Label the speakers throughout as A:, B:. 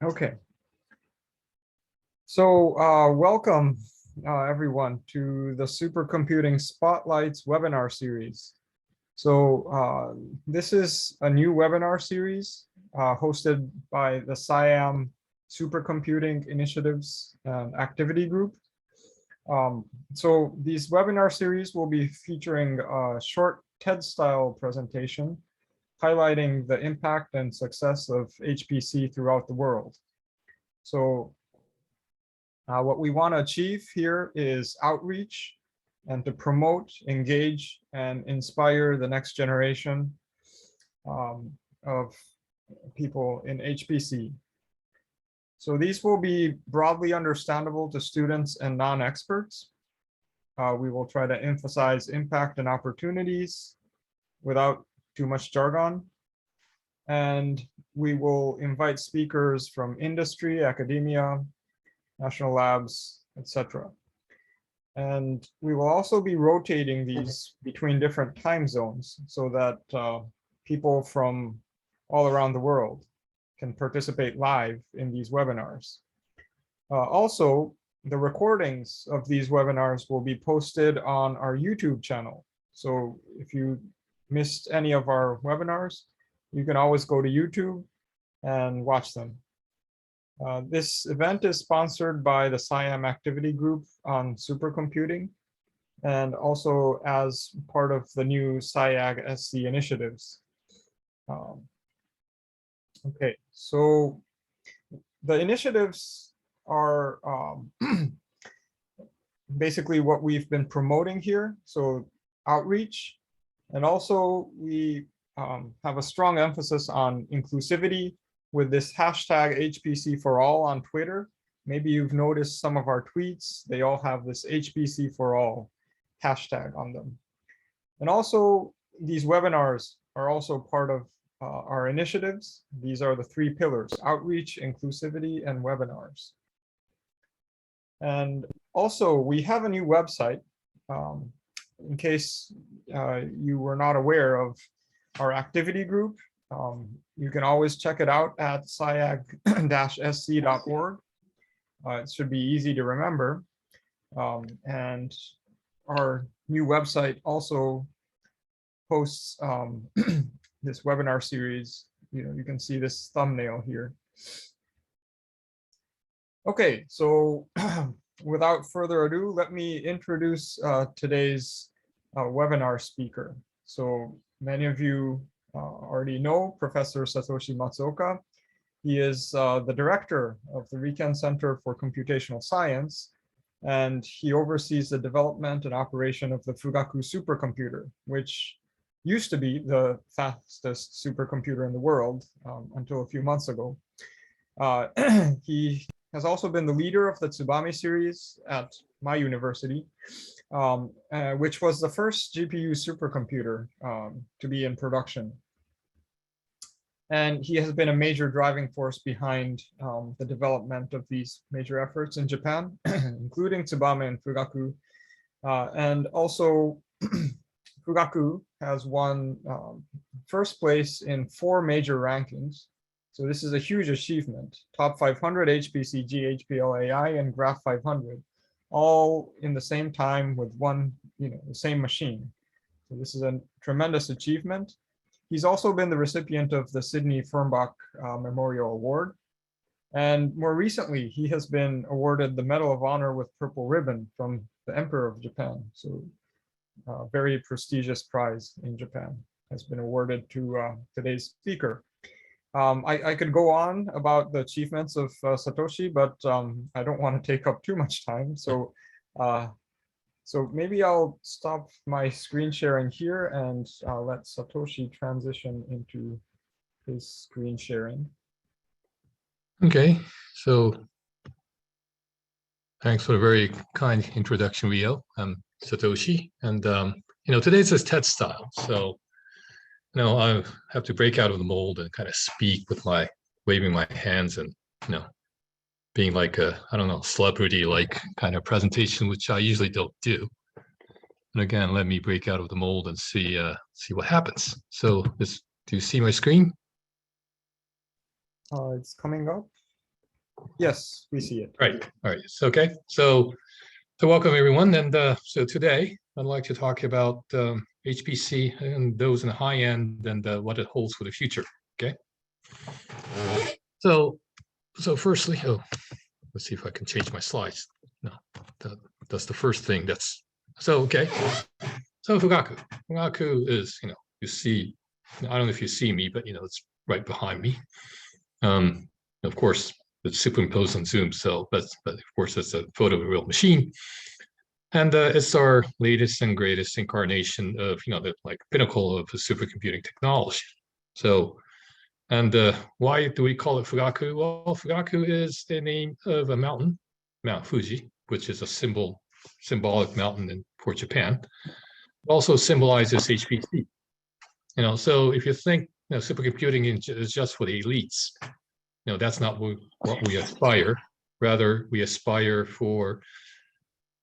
A: Okay. So welcome everyone to the Supercomputing Spotlights webinar series. So this is a new webinar series hosted by the SIAM Supercomputing Initiatives and Activity Group. So these webinar series will be featuring a short TED-style presentation highlighting the impact and success of HPC throughout the world. So what we want to achieve here is outreach and to promote, engage, and inspire the next generation of people in HPC. So these will be broadly understandable to students and non-experts. We will try to emphasize impact and opportunities without too much jargon. And we will invite speakers from industry, academia, national labs, etc. And we will also be rotating these between different time zones so that people from all around the world can participate live in these webinars. Also, the recordings of these webinars will be posted on our YouTube channel. So if you missed any of our webinars, you can always go to YouTube and watch them. This event is sponsored by the SIAM Activity Group on Supercomputing and also as part of the new SIAG SC initiatives. Okay, so the initiatives are basically what we've been promoting here. So outreach, and also we have a strong emphasis on inclusivity with this hashtag HPC for all on Twitter. Maybe you've noticed some of our tweets, they all have this HPC for all hashtag on them. And also these webinars are also part of our initiatives. These are the three pillars: outreach, inclusivity, and webinars. And also we have a new website. In case you were not aware of our activity group, you can always check it out at siag-sc.org. It should be easy to remember. And our new website also posts this webinar series. You can see this thumbnail here. Okay, so without further ado, let me introduce today's webinar speaker. So many of you already know Professor Satoshi Matsuoka. He is the director of the Riken Center for Computational Science, and he oversees the development and operation of the Fugaku supercomputer, which used to be the fastest supercomputer in the world until a few months ago. He has also been the leader of the Tsubame series at my university, which was the first GPU supercomputer to be in production. And he has been a major driving force behind the development of these major efforts in Japan, including Tsubame and Fugaku. And also, Fugaku has won first place in 4 major rankings. So this is a huge achievement. Top 500, HPC, GHPL AI, and Graph 500, all in the same time with the same machine. So this is a tremendous achievement. He's also been the recipient of the Sidney Fernbach Memorial Award. And more recently, he has been awarded the Medal of Honor with Purple Ribbon from the Emperor of Japan. So a very prestigious prize in Japan has been awarded to today's speaker. I could go on about the achievements of Satoshi, but I don't want to take up too much time. So maybe I'll stop my screen sharing here and let Satoshi transition into his screen sharing.
B: Okay, so thanks for a very kind introduction, Rio. I'm Satoshi, and today's a TED style, so I have to break out of the mold and kind of speak with waving my hands and being like a, I don't know, celebrity-like kind of presentation, which I usually don't do. And again, let me break out of the mold and see what happens. So do you see my screen?
A: It's coming up. Yes, we see it.
B: Right. All right. So, okay. So welcome everyone. And so today I'd like to talk about HPC and those in the high end and what it holds for the future. Okay. So firstly, let's see if I can change my slides. No, that's the first thing. Okay. So Fugaku. Fugaku is, you see, I don't know if you see me, but it's right behind me. Of course, it's superimposed on Zoom, so but of course it's a photo of a real machine. And it's our latest and greatest incarnation of, the pinnacle of the supercomputing technology. So, and why do we call it Fugaku? Well, Fugaku is the name of a mountain, Mount Fuji, which is a symbolic mountain for Japan. It also symbolizes HPC. So if you think supercomputing is just for the elites, that's not what we aspire. Rather, we aspire for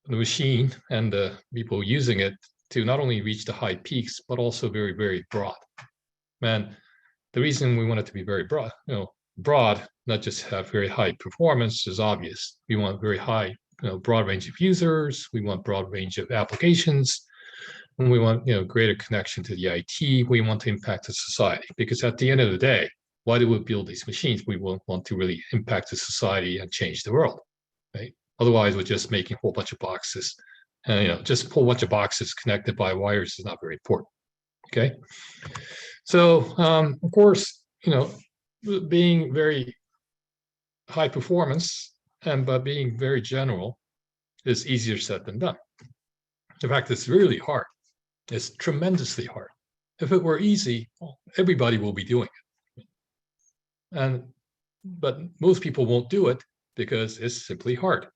B: the machine and the people using it to not only reach the high peaks, but also very, very broad. And the reason we want it to be very broad, not just have very high performance is obvious. We want very high, broad range of users. We want broad range of applications. And we want, greater connection to the IT. We want to impact the society, because at the end of the day, why do we build these machines? We want to really impact the society and change the world, right? Otherwise, we're just making a whole bunch of boxes. And, just a whole bunch of boxes connected by wires is not very important, okay? So, of course, being very high performance and by being very general is easier said than done. In fact, it's really hard. It's tremendously hard. If it were easy, well, everybody will be doing it. But most people won't do it because it's simply hard.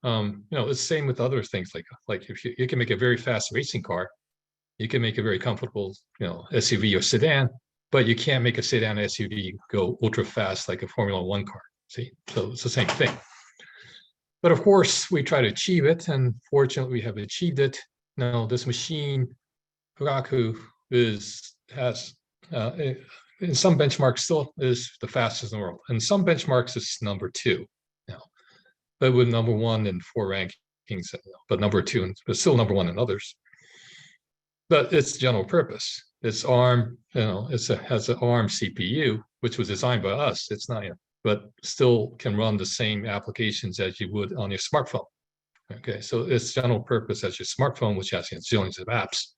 B: It's the same with other things like if you can make a very fast racing car, you can make a very comfortable, SUV or sedan, but you can't make a sedan SUV go ultra fast like a Formula One car. See, so it's the same thing. But of course, we try to achieve it, and fortunately, we have achieved it. Now, this machine, Fugaku, has in some benchmarks still is the fastest in the world. In some benchmarks, it's number 2 now, but with number 1 in 4 rankings, but number 2, but still number 1 in others. But it's general purpose. It's ARM, has an ARM CPU, which was designed by us. It's not, but still can run the same applications as you would on your smartphone. Okay, so it's general purpose as your smartphone, which has zillions of apps.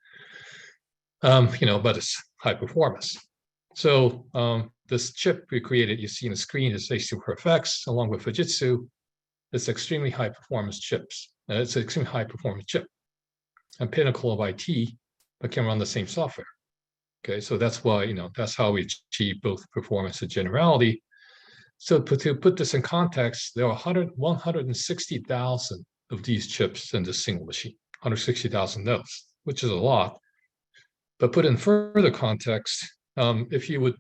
B: But it's high performance. So this chip we created, you see on the screen, is H2FX along with Fujitsu. It's extremely high performance chips. It's an extremely high performance chip, and pinnacle of IT, but can run the same software. Okay, so that's why that's how we achieve both performance and generality. So to put this in context, there are 160,000 of these chips in this single machine, 160,000 nodes, which is a lot. But put in further context, if you would,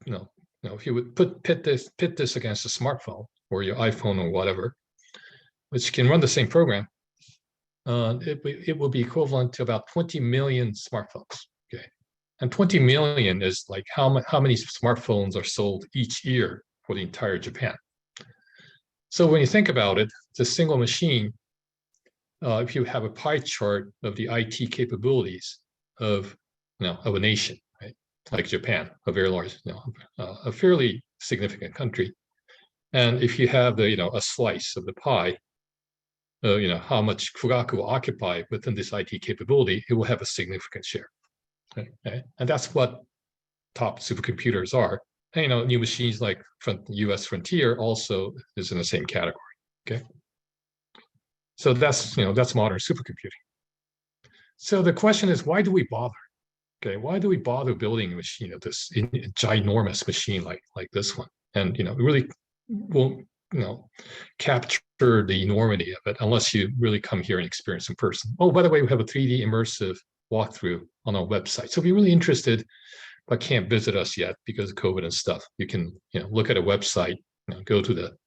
B: if you would pit this against a smartphone or your iPhone or whatever, which can run the same program, it will be equivalent to about 20 million smartphones. Okay, and 20 million is like how many smartphones are sold each year for the entire Japan. So when you think about it, it's a single machine. If you have a pie chart of the IT capabilities of a nation, right, like Japan, a very large, a fairly significant country, and if you have a slice of the pie, how much Fugaku will occupy within this IT capability, it will have a significant share. Okay? And that's what top supercomputers are. And, new machines like US Frontier also is in the same category. Okay, so that's modern supercomputing. So the question is, why do we bother? Okay, why do we bother building a machine of this ginormous machine like this one? And it really won't capture the enormity of it unless you really come here and experience in person. Oh, by the way, we have a 3D immersive walkthrough on our website. So if you're really interested but can't visit us yet because of COVID and stuff, you can look at a website, go to the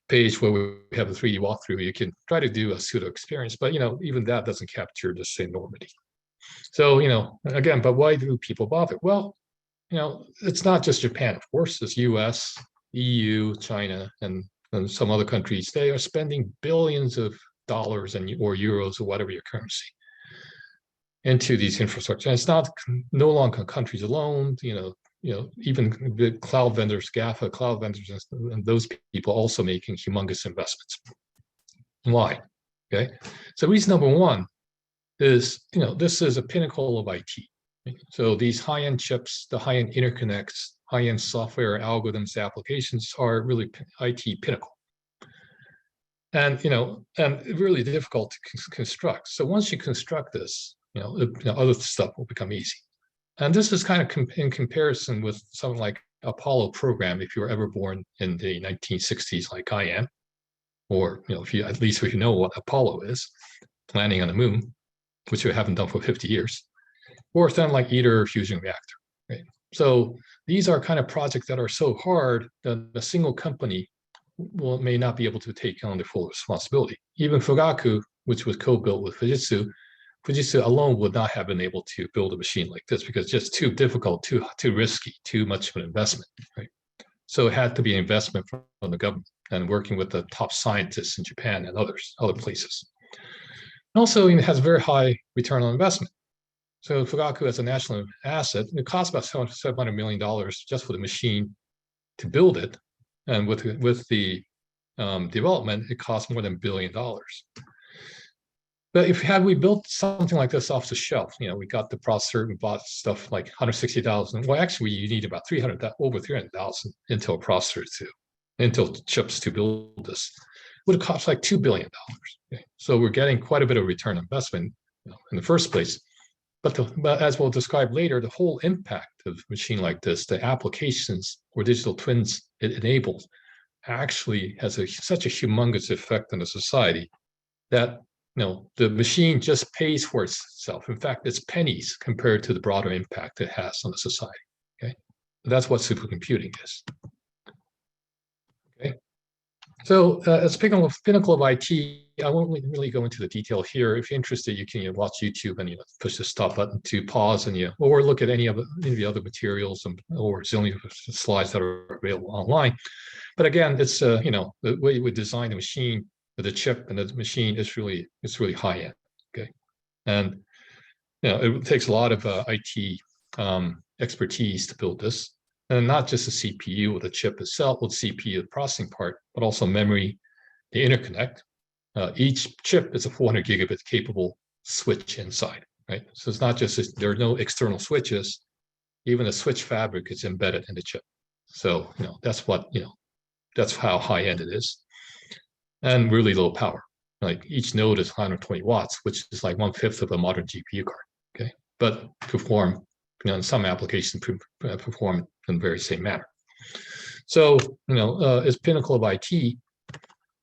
B: page where we have a 3D walkthrough. You can try to do a pseudo experience, but even that doesn't capture this enormity. So again, but why do people bother? Well, it's not just Japan, of course. It's US, EU, China, and some other countries, they are spending billions of dollars or euros or whatever your currency into these infrastructure. And it's not no longer countries alone. Even the cloud vendors, GAFA cloud vendors, and those people also making humongous investments. Why? Okay, so reason number one is this is a pinnacle of IT. So these high-end chips, the high-end interconnects, high-end software algorithms, applications are really IT pinnacle. And and really difficult to construct. So once you construct this, other stuff will become easy. And this is kind of in comparison with something like Apollo program, if you were ever born in the 1960s, like I am, or if you know what Apollo is, landing on the moon, which we haven't done for 50 years, or something like ITER fusion reactor. Right? So these are kind of projects that are so hard that a single company may not be able to take on the full responsibility. Even Fugaku, which was co-built with Fujitsu alone would not have been able to build a machine like this because it's just too difficult, too risky, too much of an investment. Right? So it had to be an investment from the government and working with the top scientists in Japan and other places. And also, it has a very high return on investment. So Fugaku as a national asset, it costs about $700 million just for the machine to build it. And with the development, it costs more than $1 billion. But had we built something like this off the shelf, we got the processor and bought stuff like 160,000. Well, actually, you need about over 300,000 Intel processors Intel chips to build this. Would have cost like $2 billion. Okay? So we're getting quite a bit of return on investment in the first place. But as we'll describe later, the whole impact of a machine like this, the applications or digital twins it enables, actually has such a humongous effect on the society that the machine just pays for itself. In fact, it's pennies compared to the broader impact it has on the society. Okay, that's what supercomputing is. Okay, so as pinnacle of IT, I won't really go into the detail here. If you're interested, you can watch YouTube and push the stop button to pause and or look at any of the other materials or zillion slides that are available online. But again, it's the way we design the machine, the chip and the machine is really high end. Okay, and it takes a lot of IT expertise to build this, and not just the CPU or the chip itself, or the CPU, the processing part, but also memory, the interconnect. Each chip is a 400 gigabit capable switch inside, right? So it's not just there are no external switches. Even a switch fabric is embedded in the chip. So that's that's how high end it is. And really low power. Like each node is 120 watts, which is like 1/5 of a modern GPU card. Okay, but perform, in some applications perform in the very same manner. So it's pinnacle of IT,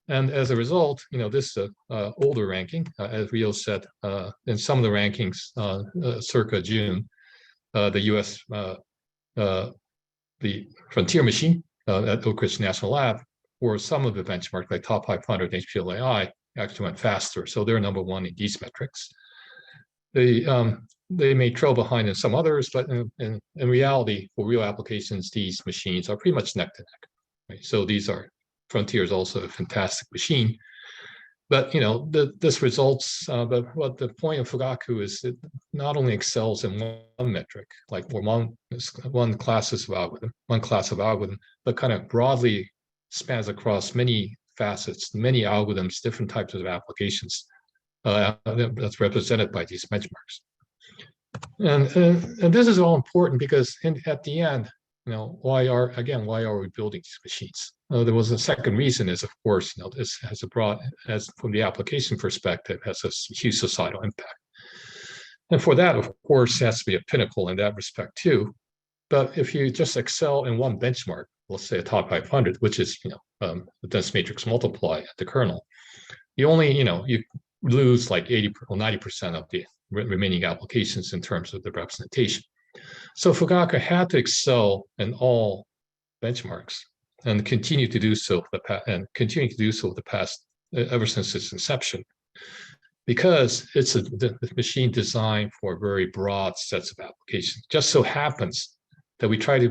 B: and as a result, this is a older ranking, as Rio said, in some of the rankings circa June, the U.S. The Frontier machine at Oak Ridge National Lab, or some of the benchmarks like top 500 HPLAI actually went faster. So they're number one in these metrics. They may trail behind in some others, but in reality, for real applications, these machines are pretty much neck to neck. Right? So Frontier is also a fantastic machine. But this results. But what the point of Fugaku is, it not only excels in one metric, like one class of algorithm, but kind of broadly spans across many facets, many algorithms, different types of applications that's represented by these benchmarks. And this is all important because at the end, why are we building these machines? There was a second reason is, of course, this has from the application perspective, has a huge societal impact. And for that, of course, it has to be a pinnacle in that respect too. But if you just excel in one benchmark, let's say a top 500, which is, the dense matrix multiply at the kernel, you only, you lose like 80 or 90% of the remaining applications in terms of the representation. So Fugaku had to excel in all benchmarks and continue to do so the past ever since its inception, because it's a machine designed for very broad sets of applications. Just so happens that we try to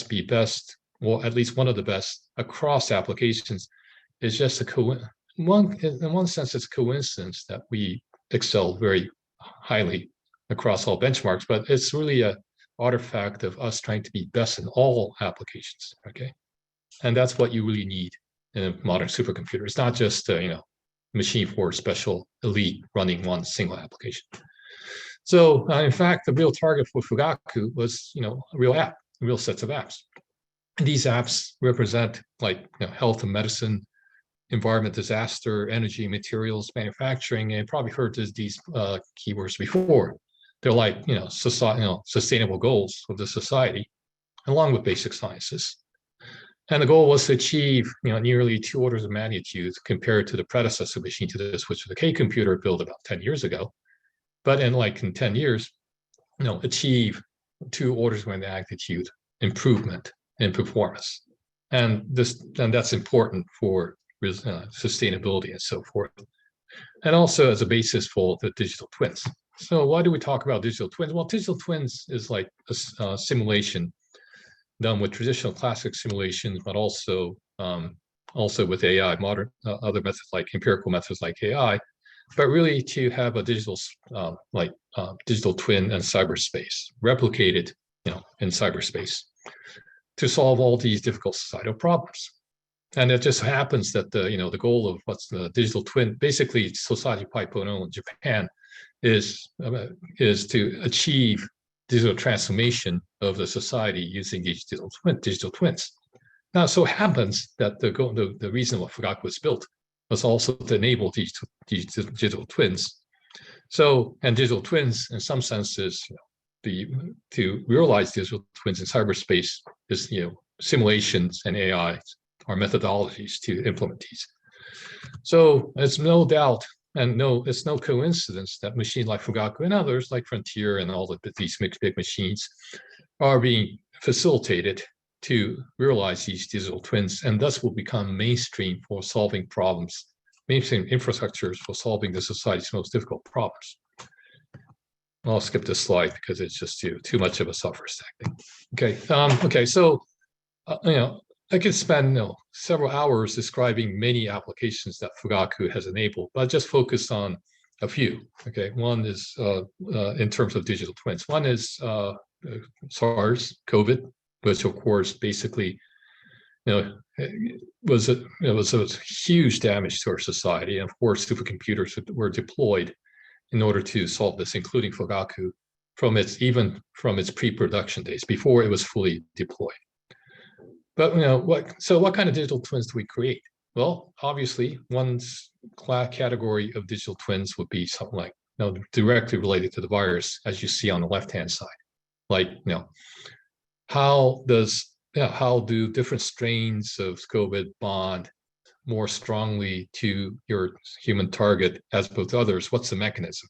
B: be best or at least one of the best across applications, is just in one sense, it's a coincidence that we excel very highly across all benchmarks, but it's really a artifact of us trying to be best in all applications, okay? And that's what you really need in a modern supercomputer. It's not just machine for special elite running one single application. So in fact, the real target for Fugaku was a real app, real sets of apps. And these apps represent like health and medicine, environment, disaster, energy, materials, manufacturing, and you probably heard these keywords before. They're like sustainable goals of the society, along with basic sciences. And the goal was to achieve nearly 2 orders of magnitude compared to the predecessor machine to this, which was a K computer built about 10 years ago. But in 10 years, achieve 2 orders of magnitude improvement in performance. And that's important for sustainability and so forth. And also as a basis for the digital twins. So why do we talk about digital twins? Well, digital twins is like a simulation done with traditional classic simulations, but also with AI, modern other methods like empirical methods like AI, but really to have a digital digital twin in cyberspace, replicated in cyberspace, to solve all these difficult societal problems. And it just happens that the goal of what's the digital twin, basically Society 5.0 in Japan, is to achieve digital transformation of the society using these digital twins. Now, so happens that the reason why Fugaku was built was also to enable these digital twins. So, and digital twins, in some senses, to realize digital twins in cyberspace is simulations and AI are methodologies to implement these. So it's no doubt, and it's no coincidence that machines like Fugaku and others like Frontier and all these big machines are being facilitated to realize these digital twins, and thus will become mainstream for solving problems, mainstream infrastructures for solving the society's most difficult problems. I'll skip this slide because it's just too much of a software stack thing. Okay, so I could spend several hours describing many applications that Fugaku has enabled, but I just focused on a few. Okay, one is in terms of digital twins. One is SARS, COVID, which of course basically was a huge damage to our society, and of course supercomputers were deployed in order to solve this, including Fugaku from its pre-production days before it was fully deployed. But what kind of digital twins do we create? Well, obviously, one category of digital twins would be something like directly related to the virus, as you see on the left-hand side. Like how do different strains of COVID bond more strongly to your human target as opposed to others? What's the mechanism?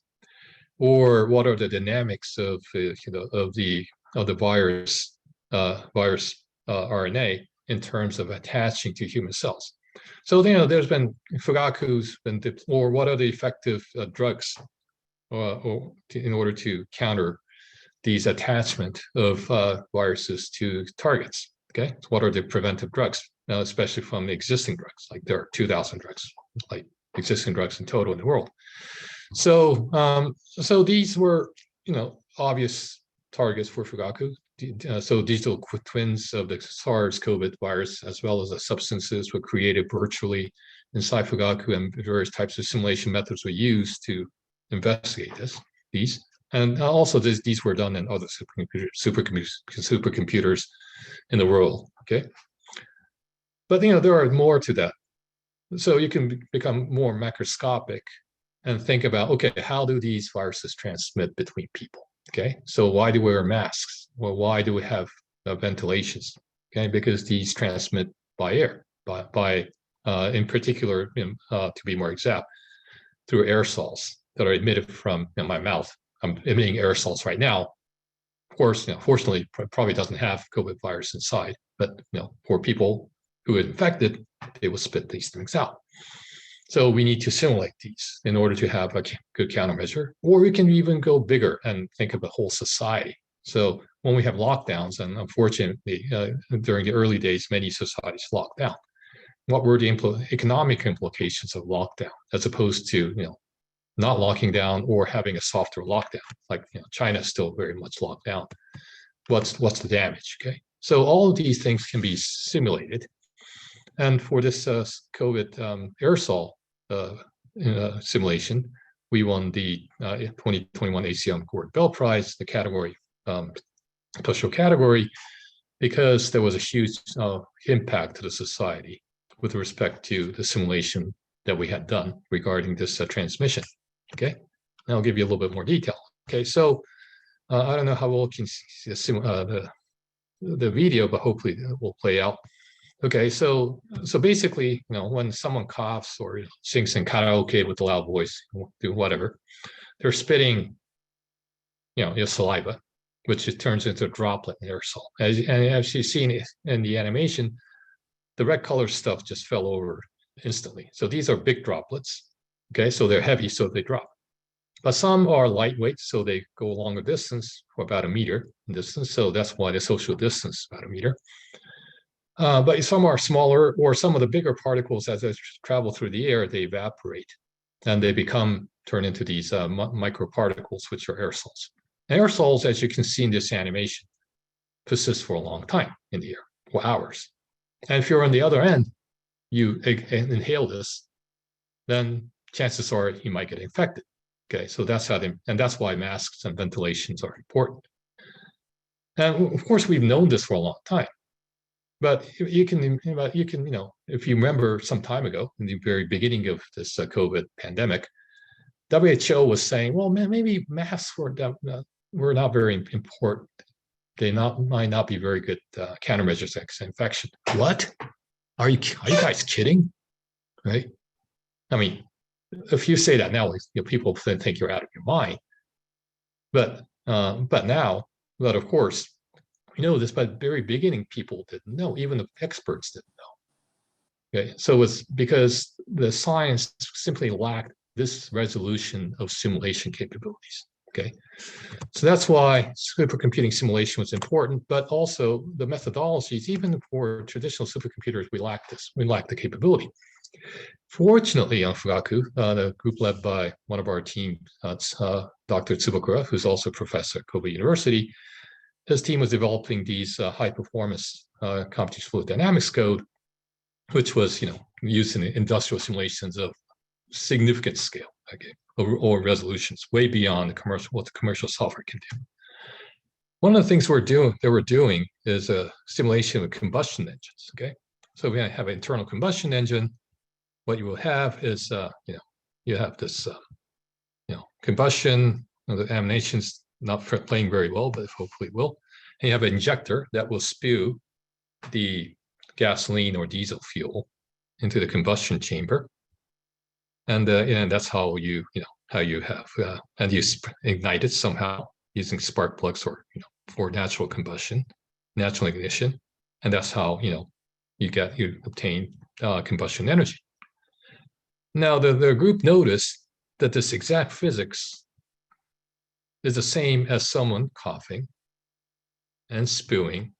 B: Or what are the dynamics of the virus RNA in terms of attaching to human cells? So there's been Fugaku's been or what are the effective drugs in order to counter these attachment of viruses to targets? Okay, so what are the preventive drugs, especially from the existing drugs? Like there are 2,000 drugs, like existing drugs in total in the world. So these were obvious targets for Fugaku. So digital twins of the SARS-CoV virus, as well as the substances, were created virtually inside Fugaku, and various types of simulation methods were used to investigate these. And also these were done in other supercomputers in the world, okay? But there are more to that. So you can become more macroscopic and think about, okay, how do these viruses transmit between people? Okay, so why do we wear masks? Well, why do we have ventilations? Okay, because these transmit by air, by in particular, to be more exact, through aerosols that are emitted from my mouth. I'm emitting aerosols right now. Of course, fortunately, probably doesn't have COVID virus inside, but for people who are infected, they will spit these things out. So we need to simulate these in order to have a good countermeasure, or we can even go bigger and think of the whole society. So when we have lockdowns, and unfortunately, during the early days, many societies locked down. What were the economic implications of lockdown, as opposed to not locking down or having a softer lockdown? Like China is still very much locked down. What's the damage? Okay, so all of these things can be simulated, and for this COVID aerosol simulation, we won the 2021 ACM Gordon Bell Prize, the category, special category, because there was a huge impact to the society with respect to the simulation that we had done regarding this transmission. Okay, and I'll give you a little bit more detail. Okay, so I don't know how well you can see the video, but hopefully it will play out. Okay, so basically, when someone coughs or sings in karaoke with a loud voice, do whatever, they're spitting, your saliva, which it turns into a droplet in aerosol. As you've seen in the animation, the red color stuff just fell over instantly. So these are big droplets. Okay, so they're heavy, so they drop. But some are lightweight, so they go a longer distance, for about a meter in distance. So that's why the social distance is about a meter. But some are smaller, or some of the bigger particles, as they travel through the air, they evaporate, and they turn into these microparticles, which are aerosols. And aerosols, as you can see in this animation, persist for a long time in the air, for hours. And if you're on the other end, you inhale this, then chances are you might get infected. Okay, so that's how and that's why masks and ventilations are important. And of course, we've known this for a long time. But you can, if you remember some time ago, in the very beginning of this COVID pandemic, WHO was saying, well, maybe masks were not very important. They might not be very good countermeasures against infection. What? Are you guys kidding? Right? I mean, if you say that now, people think you're out of your mind. But of course, we know this, but at the very beginning, people didn't know. Even the experts didn't know. Okay, so it's because the science simply lacked this resolution of simulation capabilities. Okay, so that's why supercomputing simulation was important, but also the methodologies. Even for traditional supercomputers, we lack this. We lack the capability. Fortunately, on Fugaku, the group led by one of our team, Dr. Tsubakura, who's also a professor at Kobe University, his team was developing these high-performance computational fluid dynamics code, which was, used in industrial simulations of significant scale, okay, or resolutions way beyond what the commercial software can do. One of the things they were doing is a simulation of combustion engines. Okay, so we have an internal combustion engine. What you will have is, you have this, combustion. The animation's not playing very well, but hopefully it will. And you have an injector that will spew the gasoline or diesel fuel into the combustion chamber, and that's how you have and you ignite it somehow using spark plugs or for natural combustion, natural ignition, and that's how you obtain combustion energy. Now the group noticed that this exact physics is the same as someone coughing and spewing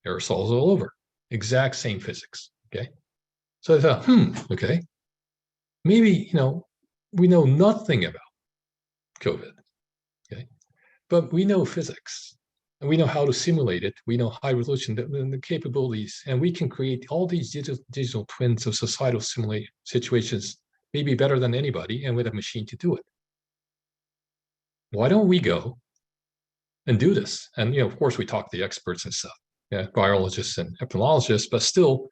B: aerosols all over. Exact same physics. Okay, so I thought, okay, maybe we know nothing about COVID. Okay, but we know physics and we know how to simulate it. We know high resolution, the capabilities, and we can create all these digital twins of societal simulate situations, maybe better than anybody, and with a machine to do it. Why don't we go and do this? And of course, we talk to the experts and stuff, virologists and epidemiologists, but still,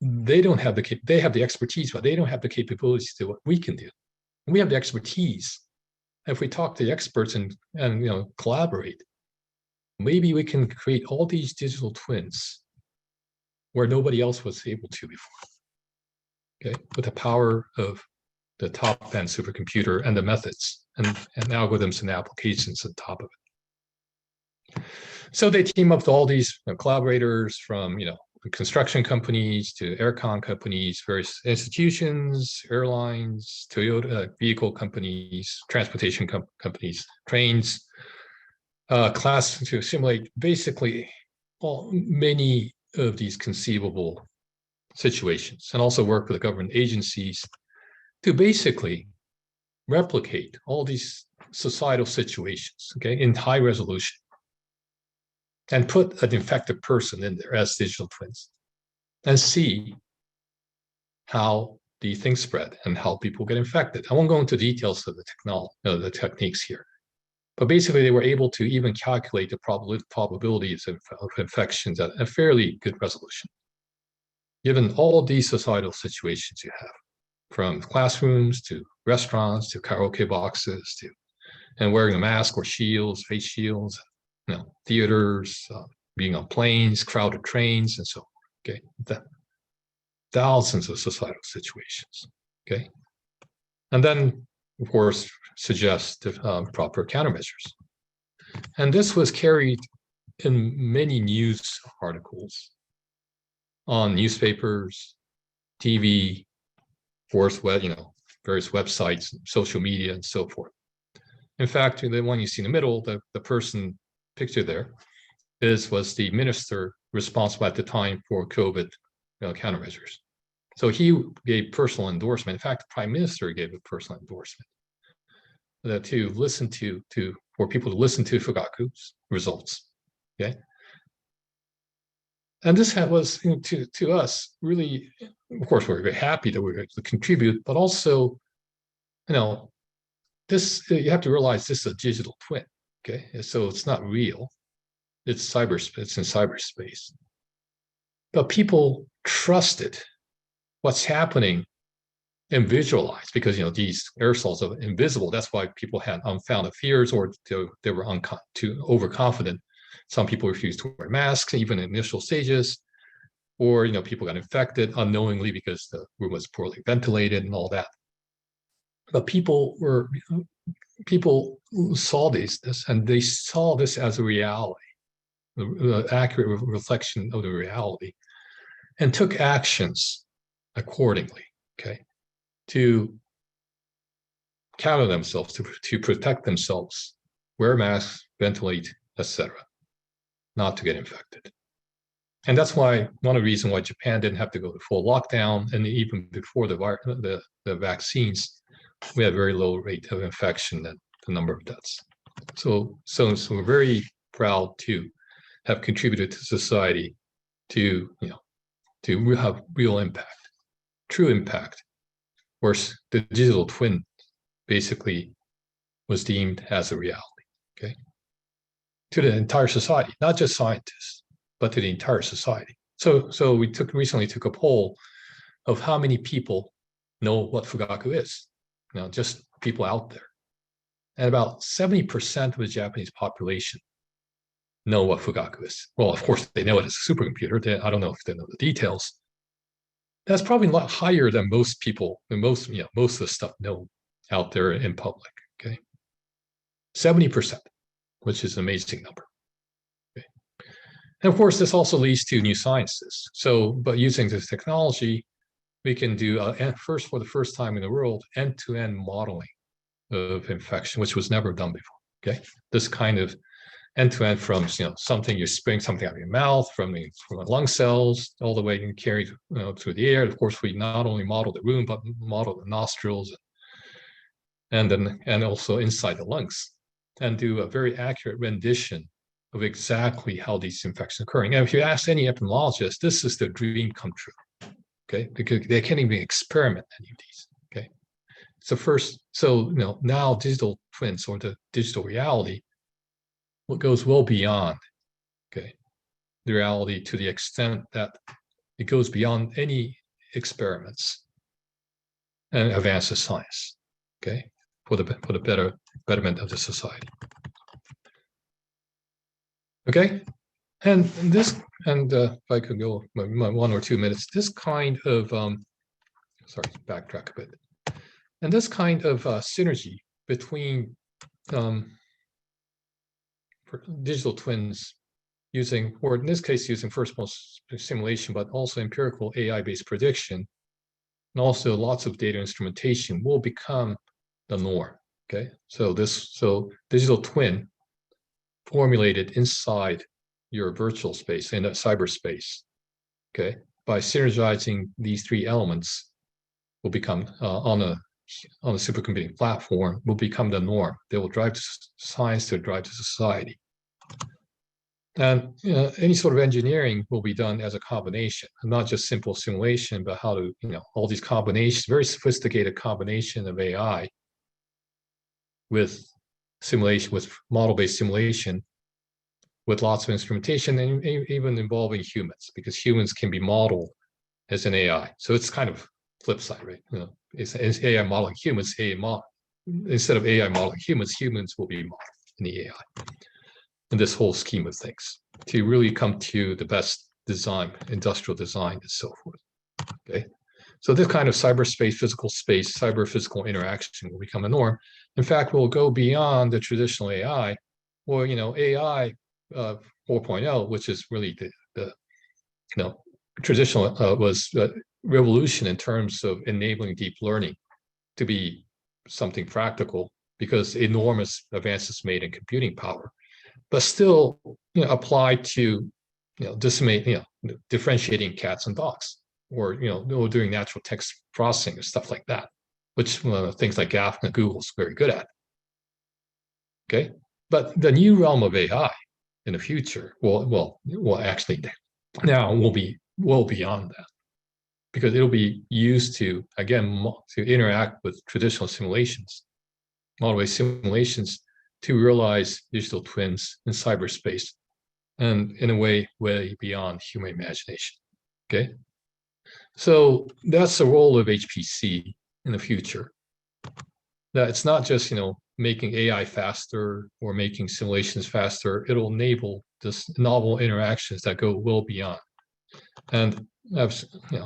B: they don't have they have the expertise, but they don't have the capabilities to do what we can do. And we have the expertise. And if we talk to the experts and collaborate, maybe we can create all these digital twins where nobody else was able to before. Okay, with the power of the top-end supercomputer and the methods and algorithms and applications on top of it. So they team up with all these collaborators from construction companies to aircon companies, various institutions, airlines, Toyota vehicle companies, transportation companies, trains, class to simulate basically many of these conceivable situations, and also work with the government agencies to basically replicate all these societal situations, okay, in high resolution, and put an infected person in there as digital twins, and see how the things spread and how people get infected. I won't go into details of the techniques here, but basically they were able to even calculate the probabilities of infections at a fairly good resolution, given all of these societal situations you have, from classrooms to restaurants to karaoke boxes to and wearing a mask or shields, face shields, theaters, being on planes, crowded trains, and so on. Okay, thousands of societal situations. Okay, and then of course suggest proper countermeasures. And this was carried in many news articles, on newspapers, TV, various websites, social media, and so forth. In fact, the one you see in the middle, the person pictured there, was the minister responsible at the time for COVID countermeasures. So he gave personal endorsement. In fact, the prime minister gave a personal endorsement for people to listen to Fugaku's results. Okay, and this was to us really, of course, we're very happy that we're able to contribute, but also, this you have to realize this is a digital twin. Okay, so it's not real. It's cyberspace. It's in cyberspace. But people trusted what's happening and visualize, because these aerosols are invisible. That's why people had unfounded fears, or they were too overconfident. Some people refused to wear masks, even in initial stages, or people got infected unknowingly because the room was poorly ventilated and all that. But people saw this, and they saw this as a reality, the accurate reflection of the reality, and took actions accordingly. Okay, to counter themselves, to protect themselves, wear masks, ventilate, etc., not to get infected. And that's why one of the reasons why Japan didn't have to go to full lockdown, and even before the vaccines, we had very low rate of infection and the number of deaths. So we're very proud to have contributed to society to have real impact, true impact, where the digital twin basically was deemed as a reality. Okay, to the entire society, not just scientists, but to the entire society. So we recently took a poll of how many people know what Fugaku is. Just people out there. And about 70% of the Japanese population know what Fugaku is. Well, of course, they know it as a supercomputer. I don't know if they know the details. That's probably a lot higher than most people, and most of the stuff known out there in public. Okay, 70%, which is an amazing number. Okay. And of course, this also leads to new sciences. But using this technology, we can do, for the first time in the world, end-to-end modeling of infection, which was never done before. Okay, this kind of end-to-end from something you spring something out of your mouth, from the lung cells, all the way and carry through the air. Of course, we not only model the room, but model the nostrils, and also inside the lungs, and do a very accurate rendition of exactly how these infections are occurring. And if you ask any epidemiologist, this is their dream come true. Okay, because they can't even experiment any of these. Okay, now digital twins, or the digital reality, what goes well beyond, okay, the reality, to the extent that it goes beyond any experiments and advances science. Okay, for the betterment of the society. Okay, and if I could go 1 or 2 minutes, this kind of sorry, backtrack a bit, and this kind of synergy between digital twins using, or in this case, using first simulation, but also empirical AI-based prediction, and also lots of data instrumentation, will become the norm. Okay, so digital twin formulated inside your virtual space, in a cyberspace, okay? By synergizing these three elements will become, on a supercomputing platform, will become the norm. They will drive science to drive to society. And any sort of engineering will be done as a combination, not just simple simulation, but how to, all these combinations, very sophisticated combination of AI with simulation, with model-based simulation, with lots of instrumentation, and even involving humans, because humans can be modeled as an AI. So it's kind of flip side, right? It's AI modeling humans, instead of AI modeling humans, humans will be modeled in the AI. In this whole scheme of things, to really come to the best design, industrial design, and so forth. Okay, so this kind of cyberspace, physical space, cyber-physical interaction will become a norm. In fact, we'll go beyond the traditional AI, or AI 4.0, which is really the traditional was revolution in terms of enabling deep learning to be something practical, because enormous advances made in computing power, but still applied to differentiating cats and dogs, or doing natural text processing and stuff like that, which things like Google is very good at. Okay, but the new realm of AI in the future will actually now will be well beyond that, because it'll be used to, again, to interact with traditional simulations, model-based simulations, to realize digital twins in cyberspace, and in a way beyond human imagination. Okay, so that's the role of HPC in the future. That it's not just making AI faster or making simulations faster. It'll enable this novel interactions that go well beyond. And I've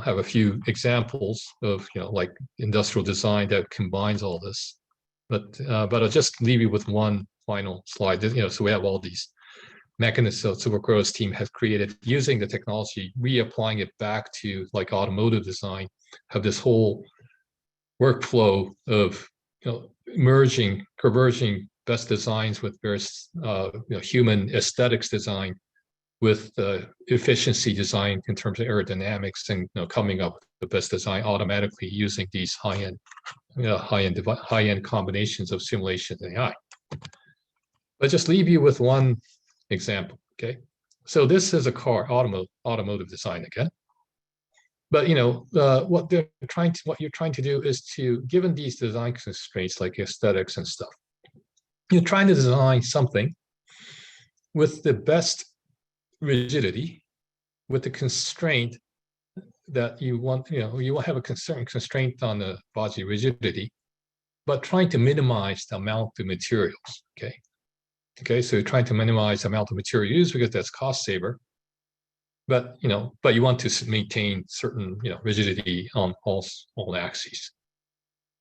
B: have a few examples of like industrial design that combines all this. But I'll just leave you with one final slide. So we have all these mechanisms that Supercro's team has created using the technology, reapplying it back to like automotive design, have this whole workflow of converging best designs with various human aesthetics design with efficiency design in terms of aerodynamics, and coming up with the best design automatically using these high-end combinations of simulation and AI. But just leave you with one example. Okay, so this is a car, automotive design again. But what you're trying to do is to, given these design constraints like aesthetics and stuff, you're trying to design something with the best rigidity, with the constraint that you want. You will have a constraint on the body rigidity, but trying to minimize the amount of materials. Okay, so you're trying to minimize the amount of material used because that's cost saver. But you want to maintain certain rigidity on all axes.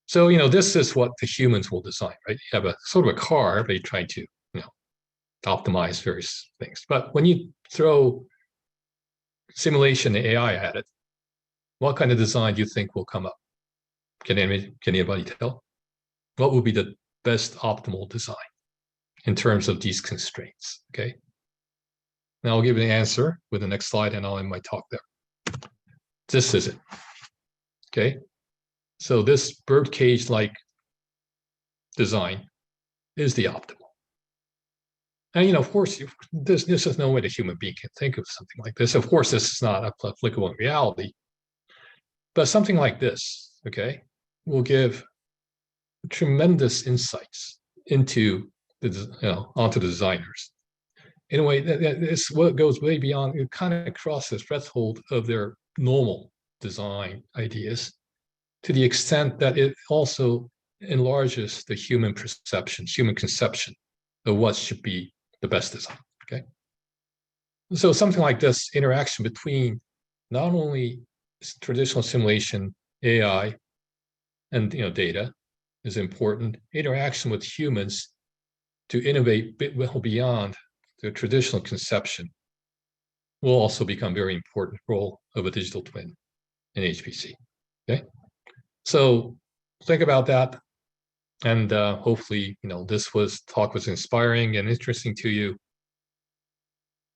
B: So this is what the humans will design, right? You have a sort of a car, they try to optimize various things. But when you throw simulation and AI at it, what kind of design do you think will come up? Can anybody tell? What would be the best optimal design in terms of these constraints? Okay. Now I'll give you the answer with the next slide, and I'll end my talk there. This is it. Okay. So this birdcage-like design is the optimal. And of course, this is no way the human being can think of something like this. Of course, this is not applicable in reality, but something like this, okay, will give tremendous insights into onto the designers. In a way, it's what goes way beyond. It kind of crosses the threshold of their normal design ideas, to the extent that it also enlarges the human perception, human conception of what should be the best design. Okay, so something like this interaction between not only traditional simulation, AI, and data is important. Interaction with humans to innovate well beyond the traditional conception will also become very important role of a digital twin in HPC. Okay, so think about that, and hopefully this talk was inspiring and interesting to you.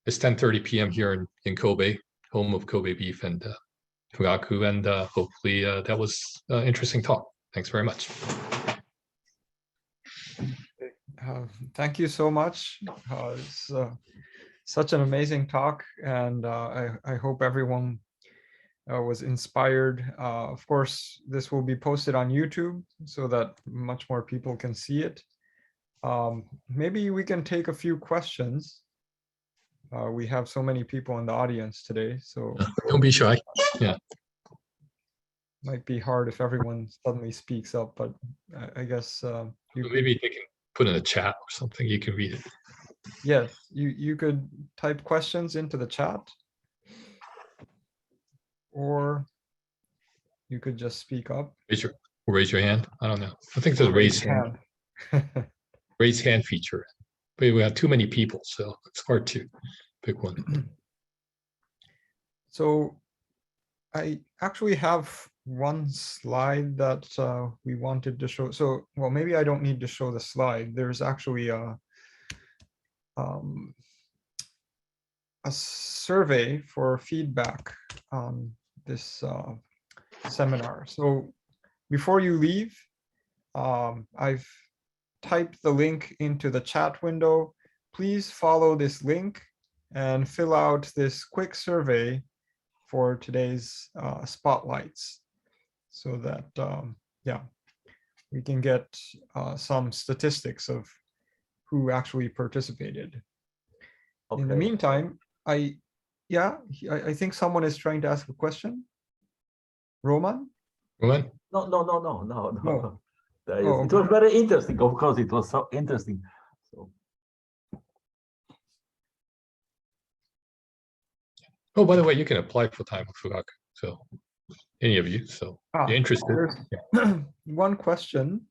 B: It's 10:30 p.m. here in Kobe, home of Kobe beef and Fugaku, and hopefully that was interesting talk. Thanks very much.
A: Thank you so much. It's such an amazing talk, and I hope everyone was inspired. Of course, this will be posted on YouTube so that much more people can see it. Maybe we can take a few questions. We have so many people in the audience today, so
B: Don't be shy. Yeah.
A: might be hard if everyone suddenly speaks up, but I guess
B: Maybe they can put in a chat or something. You can read it.
A: yes, you could type questions into the chat, or you could just speak up.
B: Raise your hand. I don't know. I think there's a raise hand. Raise hand feature, but we have too many people, so it's hard to pick one.
A: So I actually have one slide that we wanted to show. So, well, maybe I don't need to show the slide. There's actually a survey for feedback on this seminar. So before you leave, I've typed the link into the chat window. Please follow this link and fill out this quick survey for today's spotlights, so that yeah, we can get some statistics of who actually participated. Okay. In the meantime, I think someone is trying to ask a question. Roman?
B: Roman?
C: No.
A: Oh.
C: It was very interesting. Of course, it was so interesting. So.
B: Oh, by the way, you can apply for time with Fugaku. So any of you, so you're interested.
A: Yeah. One question.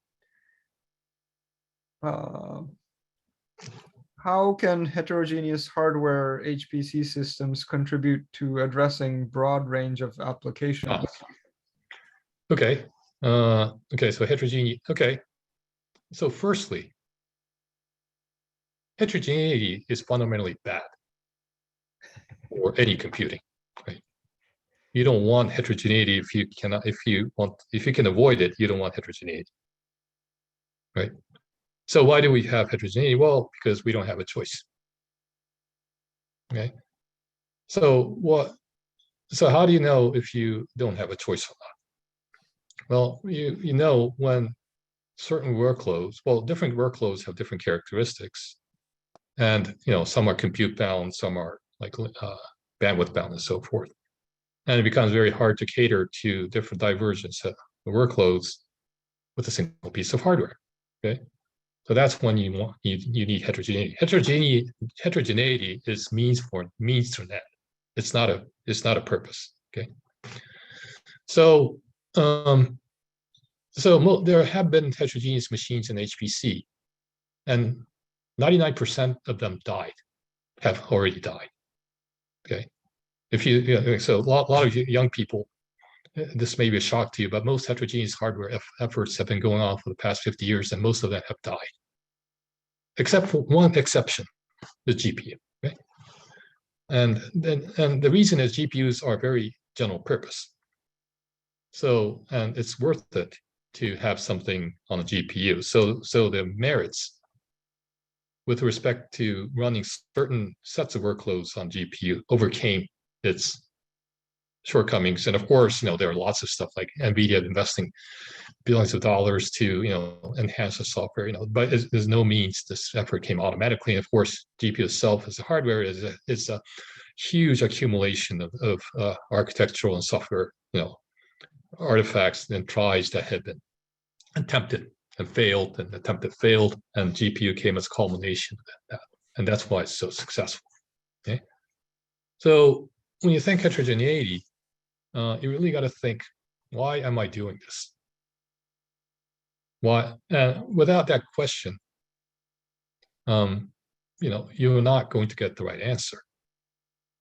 A: How can heterogeneous hardware HPC systems contribute to addressing broad range of applications?
B: Okay. Okay, so heterogeneity. Okay. So firstly, heterogeneity is fundamentally bad for any computing, right? You don't want heterogeneity if you can avoid it, you don't want heterogeneity, right? So why do we have heterogeneity? Well, because we don't have a choice. Okay. So how do you know if you don't have a choice or not? Well, you know when certain workloads, well, different workloads have different characteristics. And some are compute bound, some are like bandwidth bound and so forth. And it becomes very hard to cater to different divergence of the workloads with a single piece of hardware. Okay. So that's when you need heterogeneity. Heterogeneity is means to an end. It's not a purpose. Okay. So there have been heterogeneous machines in HPC, and 99% of them have already died. Okay. So a lot of young people, this may be a shock to you, but most heterogeneous hardware efforts have been going on for the past 50 years, and most of them have died, except for one exception, the GPU. Okay? And the reason is GPUs are very general purpose. So, and it's worth it to have something on a GPU. So the merits with respect to running certain sets of workloads on GPU overcame its shortcomings. And of course, there are lots of stuff like NVIDIA investing billions of dollars to, enhance the software, but there's no means this effort came automatically. And of course, GPU itself as a hardware is a huge accumulation of architectural and software, artifacts and tries that had been attempted and failed, and attempted failed, and GPU came as culmination of that. And that's why it's so successful. Okay. So when you think heterogeneity, you really got to think, why am I doing this? Why? Without that question, you're not going to get the right answer.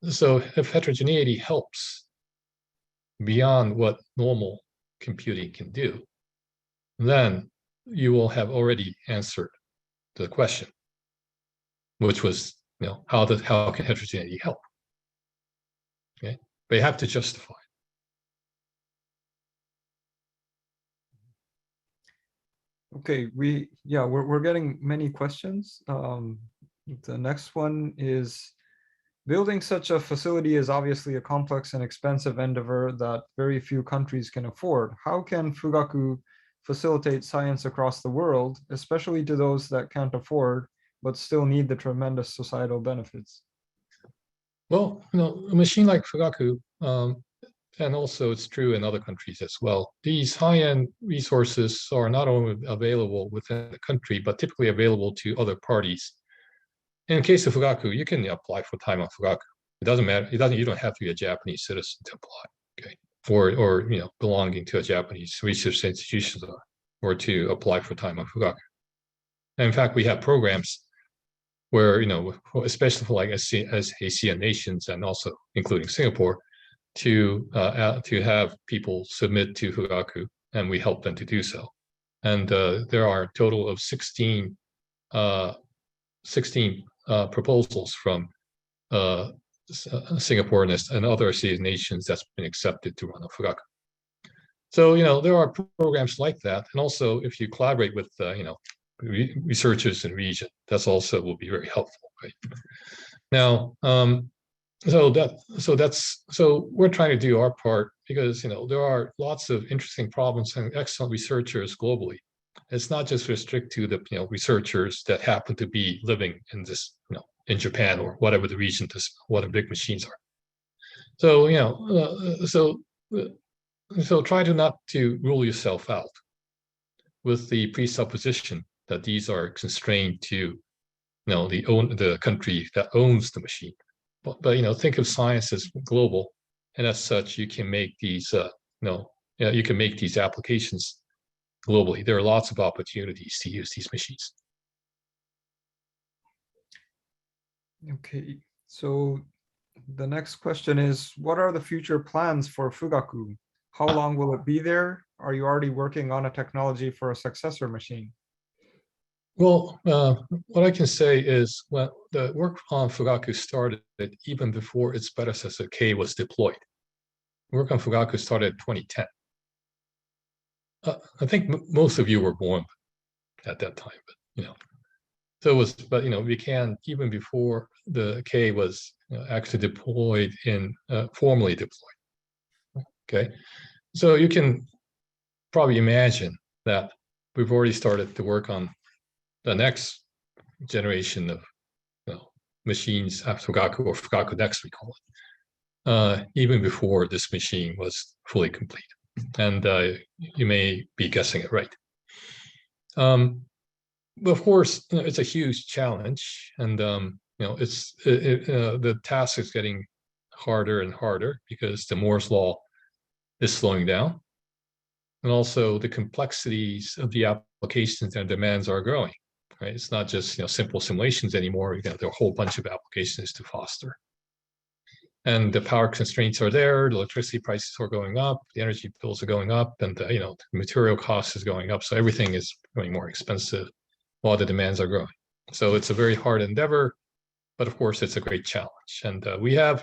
B: So if heterogeneity helps beyond what normal computing can do, then you will have already answered the question, which was how can heterogeneity help? Okay, they have to justify.
A: Okay, we're getting many questions. The next one is, building such a facility is obviously a complex and expensive endeavor that very few countries can afford. How can Fugaku facilitate science across the world, especially to those that can't afford, but still need the tremendous societal benefits?
B: Well, a machine like Fugaku, and also it's true in other countries as well, these high-end resources are not only available within the country, but typically available to other parties. In the case of Fugaku, you can apply for time on Fugaku. It doesn't matter. You don't have to be a Japanese citizen to apply, okay? Or belonging to a Japanese research institution or to apply for time on Fugaku. And in fact, we have programs where, especially for like ASEAN nations and also including Singapore, to have people submit to Fugaku, and we help them to do so. And there are a total of 16 proposals from Singapore and other ASEAN nations that's been accepted to run a Fugaku. So, there are programs like that. And also, if you collaborate with, researchers in region, that's also will be very helpful, right? Now, so we're trying to do our part because, there are lots of interesting problems and excellent researchers globally. It's not just restricted to the, researchers that happen to be living in this, in Japan or whatever the region, what the big machines are. So, so try to not to rule yourself out with the presupposition that these are constrained to, the country that owns the machine. But think of science as global, and as such, you can make these, you can make these applications globally. There are lots of opportunities to use these machines.
A: Okay, so the next question is, what are the future plans for Fugaku? How long will it be there? Are you already working on a technology for a successor machine?
B: Well, what I can say is, the work on Fugaku started even before its predecessor K was deployed. Work on Fugaku started in 2010. I think most of you were born at that time, but so it was. But we can even before the K was actually deployed formally deployed. Okay, so you can probably imagine that we've already started to work on the next generation of machines after Fugaku, or Fugaku Next, we call it, even before this machine was fully complete. And you may be guessing it right. But of course, it's a huge challenge, and the task is getting harder and harder because the Moore's law is slowing down, and also the complexities of the applications and demands are growing. Right? It's not just simple simulations anymore. There are a whole bunch of applications to foster, and the power constraints are there. The electricity prices are going up, the energy bills are going up, and the material cost is going up. So everything is becoming more expensive while the demands are growing. So it's a very hard endeavor, but of course it's a great challenge. And we have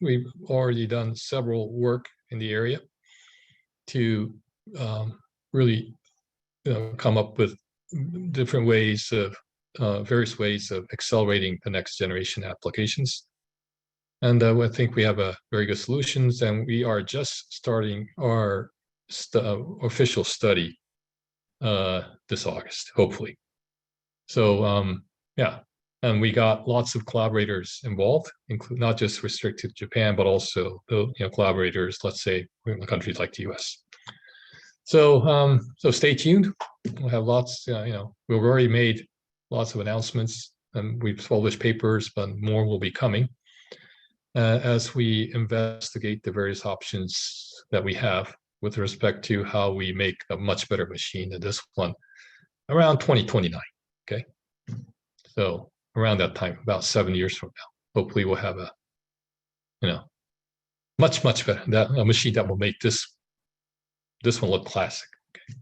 B: we've already done several work in the area to really come up with different ways of various ways of accelerating the next generation applications. And I think we have a very good solutions, and we are just starting our official study this August, hopefully. So yeah, and we got lots of collaborators involved, include not just restricted to Japan, but also collaborators, let's say, in countries like the US. So so stay tuned. We'll have lots. We've already made lots of announcements, and we've published papers, but more will be coming as we investigate the various options that we have with respect to how we make a much better machine than this one around 2029. Okay, so around that time, about 7 years from now, hopefully we'll have a much better a machine that will make this one look classic. Okay.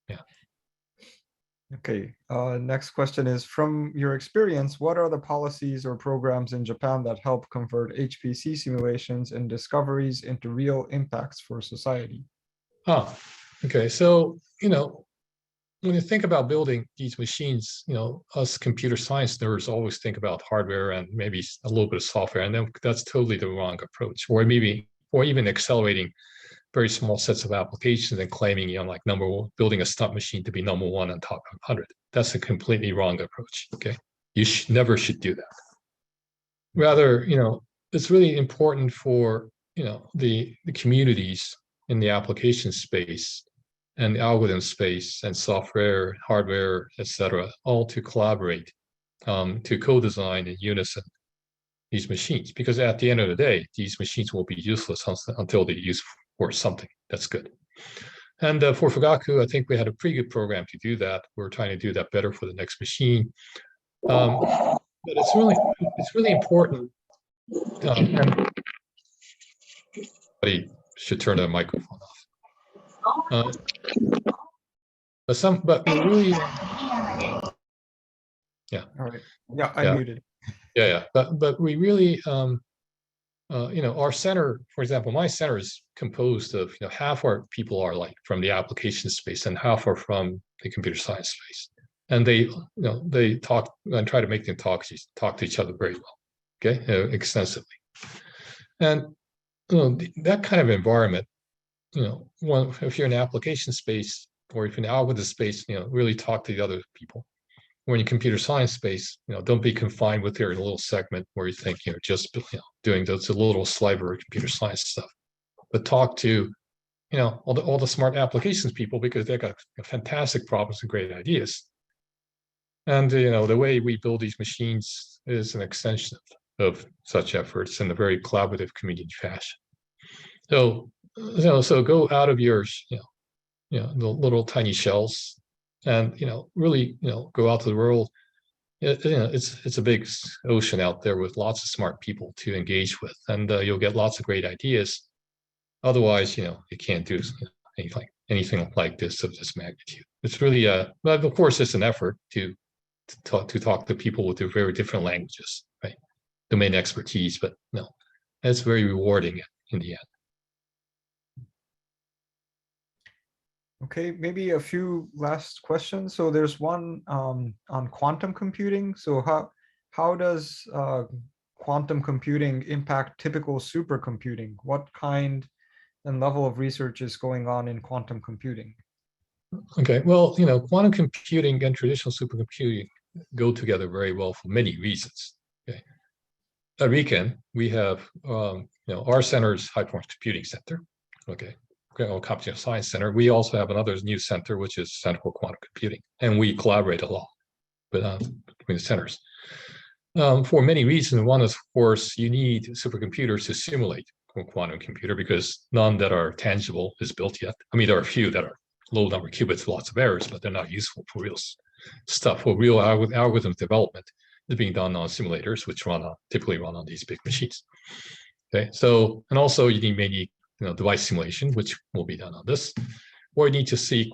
B: Yeah.
A: Okay, next question is, from your experience, what are the policies or programs in Japan that help convert HPC simulations and discoveries into real impacts for society?
B: Ah, okay. So, when you think about building these machines, us computer science nerds always think about hardware and maybe a little bit of software, and then that's totally the wrong approach. Or even accelerating very small sets of applications and claiming, like number one, building a stunt machine to be number one on top of 100. That's a completely wrong approach. Okay, you never should do that. Rather, it's really important for the communities in the application space and the algorithm space and software, hardware, etc., all to collaborate to co-design in unison these machines. Because at the end of the day, these machines will be useless until they're used for something that's good. And for Fugaku, I think we had a pretty good program to do that. We're trying to do that better for the next machine. But it's really important. And somebody should turn the microphone off. But we really, yeah.
A: All right. Yeah, I muted.
B: Yeah. But we really, our center, for example, my center is composed of, half our people are like from the application space and half are from the computer science space. And they talk and try to make them talk to each other very well, okay, extensively. And that kind of environment, if you're in the application space or if you're in the algorithm space, really talk to the other people. Or in your computer science space, don't be confined with your little segment where you think you're just doing those little sliver of computer science stuff, but talk to all the smart applications people, because they got fantastic problems and great ideas. And the way we build these machines is an extension of such efforts in a very collaborative community fashion. So go out of your the little tiny shells and really go out to the world. It's a big ocean out there with lots of smart people to engage with, and you'll get lots of great ideas. Otherwise, you can't do anything like this of this magnitude. It's really but of course it's an effort to talk to people with their very different languages, right? Domain expertise, but it's very rewarding in the end.
A: Okay, maybe a few last questions. So there's one on quantum computing. So how does quantum computing impact typical supercomputing? What kind and level of research is going on in quantum computing?
B: Okay, well, quantum computing and traditional supercomputing go together very well for many reasons. Okay, at RIKEN, we have our center's high performance computing center. Okay, Computational Science Center. We also have another new center, which is Center for Quantum Computing, and we collaborate a lot between the centers for many reasons. One is, of course, you need supercomputers to simulate a quantum computer because none that are tangible is built yet. I mean, there are a few that are low number of qubits, lots of errors, but they're not useful for real stuff. For real algorithm development is being done on simulators, which typically run on these big machines. Okay, so and also you need maybe device simulation, which will be done on this. Or you need to see,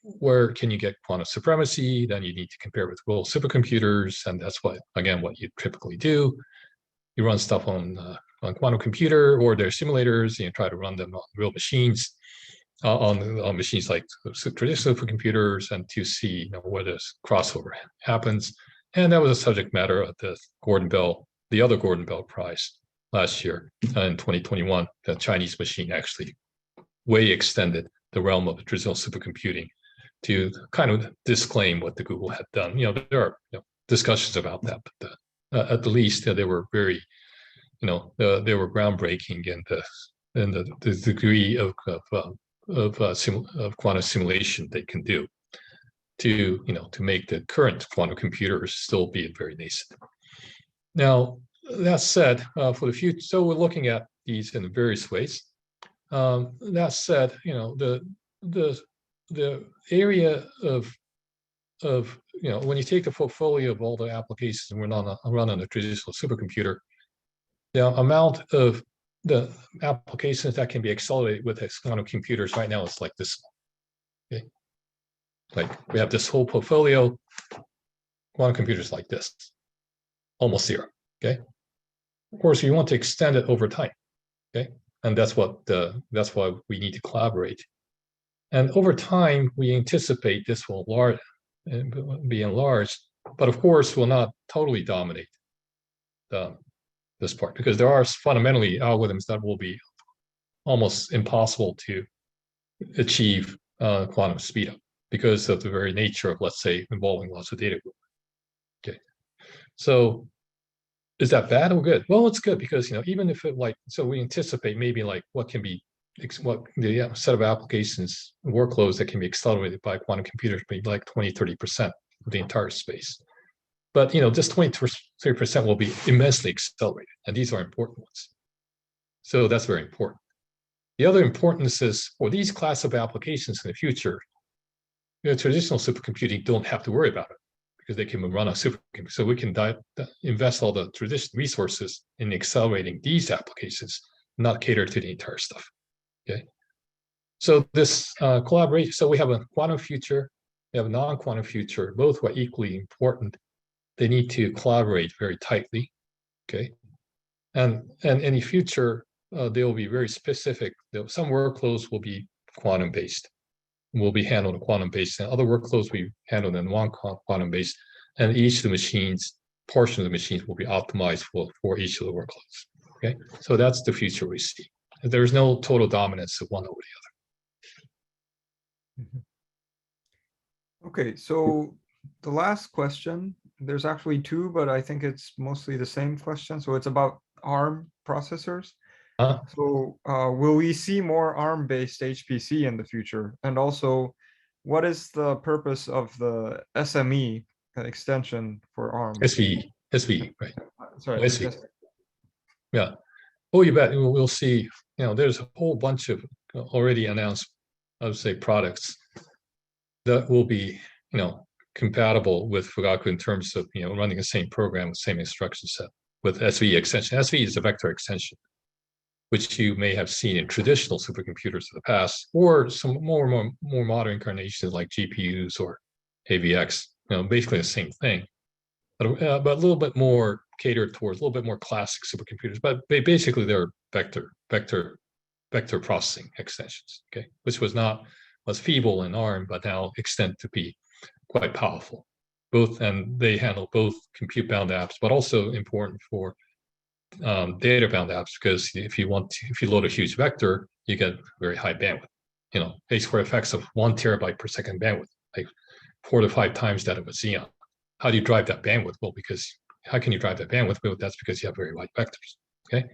B: where can you get quantum supremacy? Then you need to compare with real supercomputers, and that's what you typically do. You run stuff on quantum computer or their simulators, and you try to run them on real machines, on machines like traditional supercomputers, and to see where this crossover happens. And that was a subject matter of the other Gordon Bell Prize last year in 2021. The Chinese machine actually way extended the realm of traditional supercomputing to kind of disclaim what the Google had done. There are discussions about that, but at the least they were very, they were groundbreaking in the degree of quantum simulation they can do to make the current quantum computers still be very nascent. Now, that said, for the future, so we're looking at these in various ways. That said, the area of when you take the portfolio of all the applications and run on a traditional supercomputer, the amount of the applications that can be accelerated with quantum computers right now is like this. Okay, Like we have this whole portfolio, quantum computers like this, almost zero, okay? Of course, you want to extend it over time, okay? And that's why we need to collaborate. And over time, we anticipate this will be enlarged, but of course will not totally dominate this part, because there are fundamentally algorithms that will be almost impossible to achieve quantum speedup because of the very nature of, let's say, involving lots of data group. Okay, so is that bad or good? Well, it's good because even if it so we anticipate maybe what can be the set of applications workloads that can be accelerated by quantum computers be like 20-30% of the entire space. But this 20-30% will be immensely accelerated, and these are important ones. So that's very important. The other importance is for these class of applications in the future, traditional supercomputing don't have to worry about it because they can run a supercomputer. So we can invest all the traditional resources in accelerating these applications, not cater to the entire stuff. Okay. So this collaboration. So we have a quantum future, we have a non-quantum future. Both are equally important. They need to collaborate very tightly. Okay. And any future, they will be very specific. Some workloads will be quantum based, will be handled in quantum based, and other workloads will be handled in non-quantum based. And each of the machines, portion of the machines will be optimized for each of the workloads. Okay, so that's the future we see. There's no total dominance of one over the other.
A: Okay, so the last question, there's actually two, but I think it's mostly the same question. So it's about ARM processors. So will we see more ARM-based HPC in the future? And also, what is the purpose of the SME extension for ARM?
B: SVE, right?
A: Sorry,
B: SVE. Yeah. Oh, you bet. We'll see. There's a whole bunch of already announced, I would say, products that will be, compatible with Fugaku in terms of, running the same program, the same instruction set with SVE extension. SVE is a vector extension, which you may have seen in traditional supercomputers of the past, or some more modern incarnations like GPUs or AVX. Basically the same thing, but a little bit more catered towards a little bit more classic supercomputers. But basically, they're vector processing extensions. Okay, which was feeble in ARM, but now extend to be quite powerful. And they handle both compute-bound apps, but also important for data-bound apps, because if you load a huge vector, you get very high bandwidth. A2 effects of 1 terabyte per second bandwidth, like 4 to 5 times that of a Xeon. How do you drive that bandwidth? Well, how can you drive that bandwidth? Well, that's because you have very light vectors. Okay,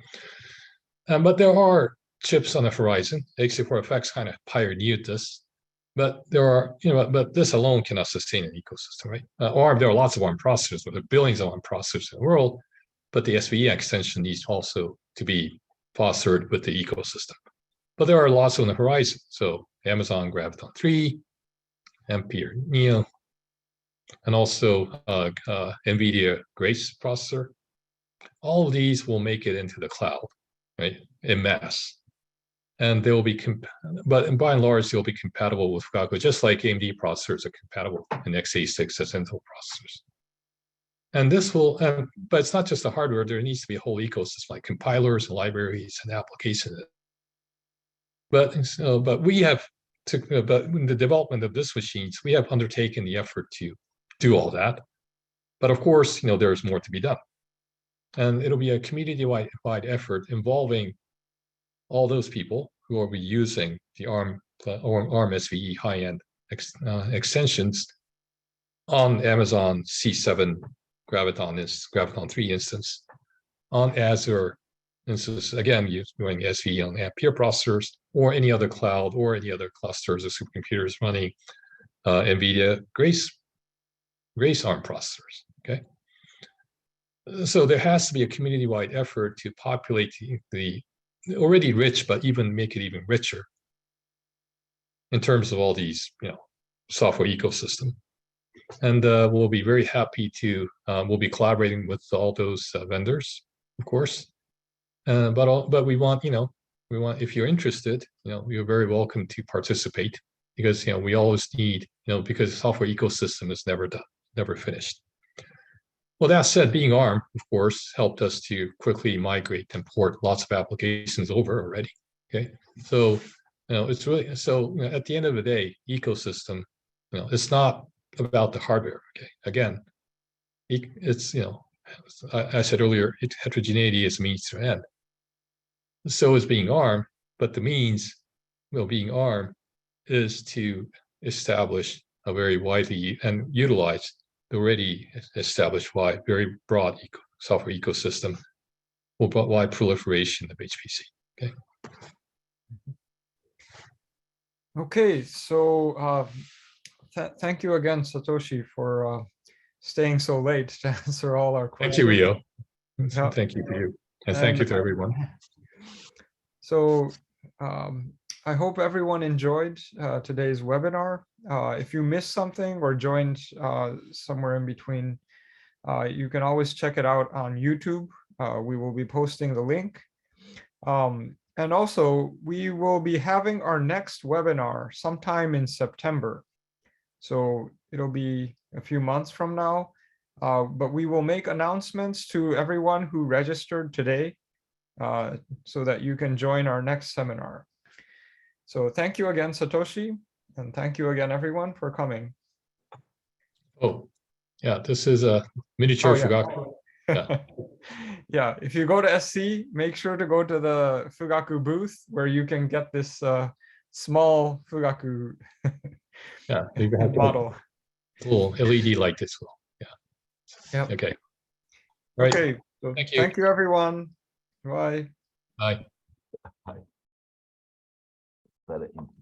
B: but there are chips on the horizon. A2 kind of pioneered this, but there are, but this alone cannot sustain an ecosystem, right? ARM, there are lots of ARM processors, there are billions of ARM processors in the world, but the SVE extension needs also to be fostered with the ecosystem. But there are lots on the horizon. So Amazon Graviton 3, Ampere Neo, and also NVIDIA Grace processor. All of these will make it into the cloud, right, en masse. And they will be, but by and large, they'll be compatible with Fugaku, just like AMD processors are compatible in x86 as Intel processors. And this will, but it's not just the hardware. There needs to be a whole ecosystem, like compilers and libraries and applications. But we have but in the development of this machines, we have undertaken the effort to do all that. But of course, there's more to be done. And it'll be a community-wide effort involving all those people who will be using the ARM SVE high-end extensions on Amazon C7 Graviton 3 instance, on Azure instance, again, using SVE on Ampere processors, or any other cloud, or any other clusters of supercomputers running NVIDIA Grace ARM processors. Okay, so there has to be a community-wide effort to populate the already rich, but even make it even richer in terms of all these, software ecosystem. And we'll be very happy to, we'll be collaborating with all those vendors, of course. But we want, if you're interested, you're very welcome to participate. because we always need, because the software ecosystem is never done, never finished. Well, that said, being ARM, of course, helped us to quickly migrate and port lots of applications over already. Okay, so it's really, so at the end of the day, ecosystem, it's not about the hardware. Okay, again, it's I said earlier, heterogeneity is means to end. So is being ARM, but the means, being ARM is to establish a very widely and utilize the already established very broad software ecosystem with wide proliferation of HPC. Okay.
A: Okay, so thank you again, Satoshi, for staying so late to answer all our questions.
B: Thank you, Rio.
A: Yeah.
B: Thank you for you. And thank you to everyone.
A: So I hope everyone enjoyed today's webinar. If you missed something or joined somewhere in between, you can always check it out on YouTube. We will be posting the link. And also, we will be having our next webinar sometime in September. So it'll be a few months from now, but we will make announcements to everyone who registered today so that you can join our next seminar. So thank you again, Satoshi, and thank you again, everyone, for coming.
B: Oh, yeah, this is a miniature
A: yeah.
B: Fugaku. Yeah.
A: Yeah, if you go to SC, make sure to go to the Fugaku booth where you can get this small Fugaku
B: Yeah, you have
A: model.
B: Little LED light as well. Yeah.
A: Yep.
B: Okay. All right.
A: Okay. So
B: Thank you.
A: Thank you, everyone. Bye.
B: Bye.
C: Very interesting.